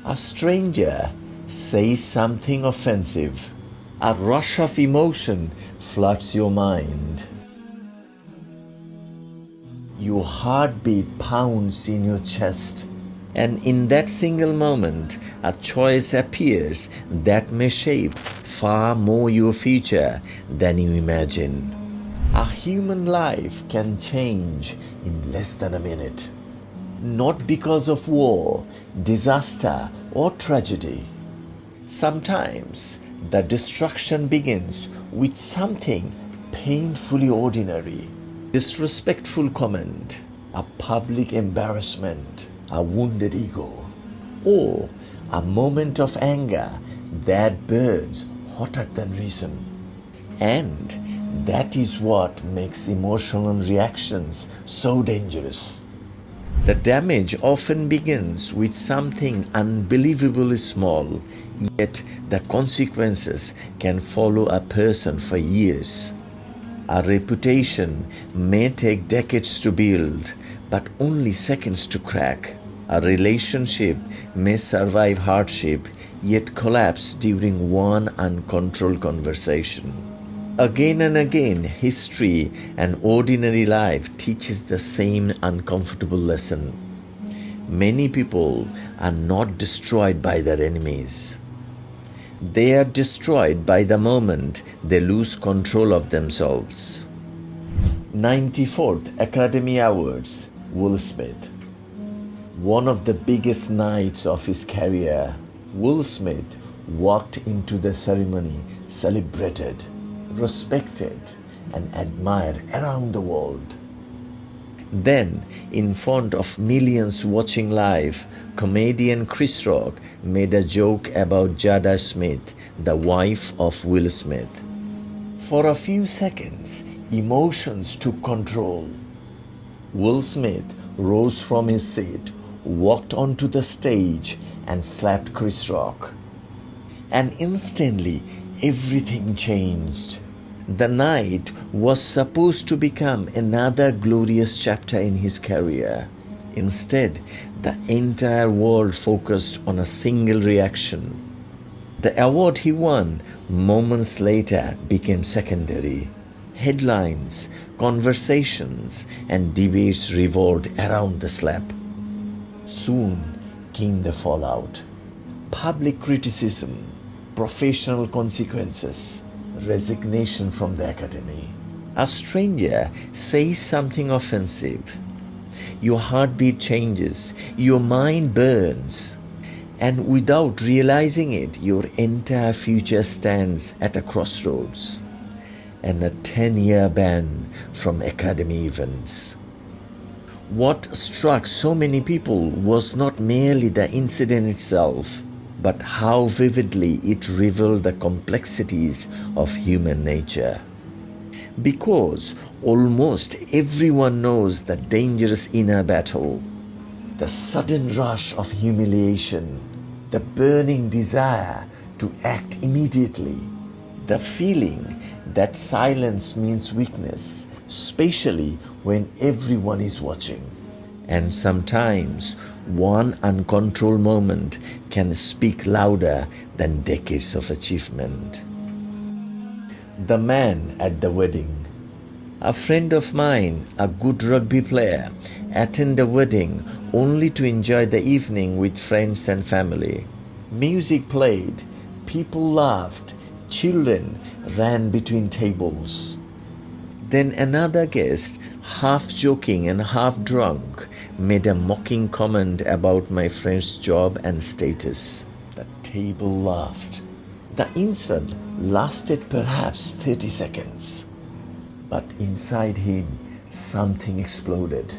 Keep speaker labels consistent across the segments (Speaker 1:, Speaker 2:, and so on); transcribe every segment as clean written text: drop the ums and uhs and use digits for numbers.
Speaker 1: A stranger says something offensive. A rush of emotion floods your mind. Your heartbeat pounds in your chest. And in that single moment, a choice appears that may shape far more your future than you imagine. A human life can change in less than a minute. Not because of war, disaster, or tragedy. Sometimes the destruction begins with something painfully ordinary. Disrespectful comment, a public embarrassment, a wounded ego, or a moment of anger that burns hotter than reason. And that is what makes emotional reactions so dangerous. The damage often begins with something unbelievably small, yet the consequences can follow a person for years. A reputation may take decades to build, but only seconds to crack. A relationship may survive hardship, yet collapse during one uncontrolled conversation. Again and again, history and ordinary life teaches the same uncomfortable lesson. Many people are not destroyed by their enemies. They are destroyed by the moment they lose control of themselves. 94th Academy Awards, Will Smith. One of the biggest nights of his career, Will Smith walked into the ceremony celebrated, respected, and admired around the world. Then, in front of millions watching live, comedian Chris Rock made a joke about Jada Smith, the wife of Will Smith. For a few seconds, emotions took control. Will Smith rose from his seat, walked onto the stage, and slapped Chris Rock. And instantly, everything changed. The night was supposed to become another glorious chapter in his career. Instead, the entire world focused on a single reaction. The award he won moments later became secondary. Headlines, conversations, and debates revolved around the slap. Soon came the fallout. Public criticism, professional consequences, resignation from the academy. A stranger says something offensive. Your heartbeat changes, your mind burns, and without realizing it, your entire future stands at a crossroads. And a 10-year ban from academy events. What struck so many people was not merely the incident itself, but how vividly it revealed the complexities of human nature. Because almost everyone knows the dangerous inner battle, the sudden rush of humiliation, the burning desire to act immediately, the feeling that silence means weakness, especially when everyone is watching. And sometimes one uncontrolled moment can speak louder than decades of achievement. The man at the wedding. A friend of mine, a good rugby player, attended the wedding only to enjoy the evening with friends and family. Music played, people laughed, children ran between tables. Then another guest, half joking and half drunk, made a mocking comment about my friend's job and status. The table laughed. The insult lasted perhaps 30 seconds. But inside him, something exploded.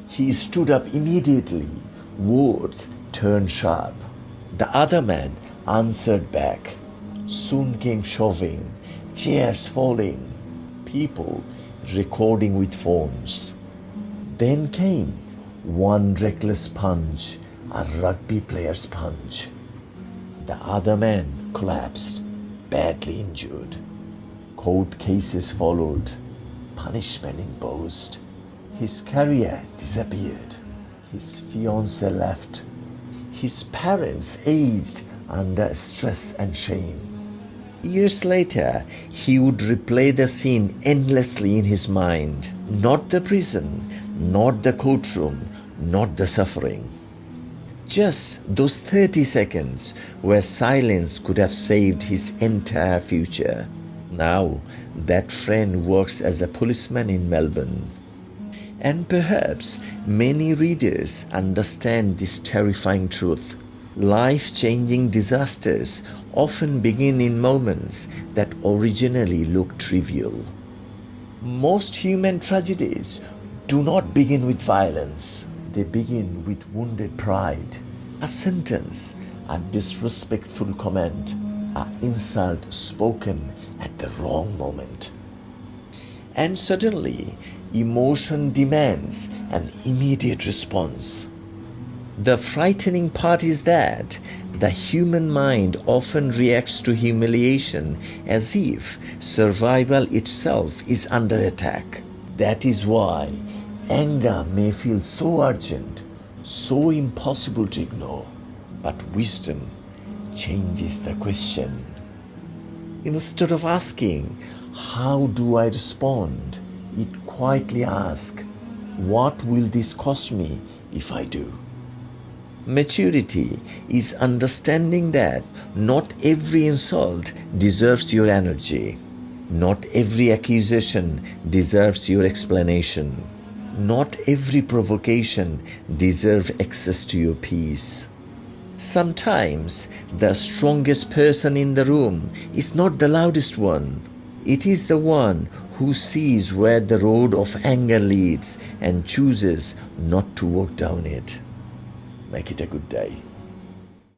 Speaker 1: He stood up immediately. Words turned sharp. The other man answered back. Soon came shoving, chairs falling, people recording with phones. Then came one reckless punch, a rugby player's punch. The other man collapsed, badly injured. Court cases followed, punishment imposed. His career disappeared. His fiancée left. His parents aged under stress and shame. Years later, he would replay the scene endlessly in his mind. Not the prison, not the courtroom, not the suffering. Just those 30 seconds where silence could have saved his entire future. Now, that friend works as a policeman in Melbourne. And perhaps many readers understand this terrifying truth. Life-changing disasters often begin in moments that originally look trivial. Most human tragedies do not begin with violence. They begin with wounded pride, a sentence, a disrespectful comment, an insult spoken at the wrong moment. And suddenly, emotion demands an immediate response. The frightening part is that the human mind often reacts to humiliation as if survival itself is under attack. That is why anger may feel so urgent, so impossible to ignore, but wisdom changes the question. Instead of asking, "How do I respond?" it quietly asks, "What will this cost me if I do?" Maturity is understanding that not every insult deserves your energy. Not every accusation deserves your explanation. Not every provocation deserves access to your peace. Sometimes the strongest person in the room is not the loudest one. It is the one who sees where the road of anger leads and chooses not to walk down it. Make it a good day.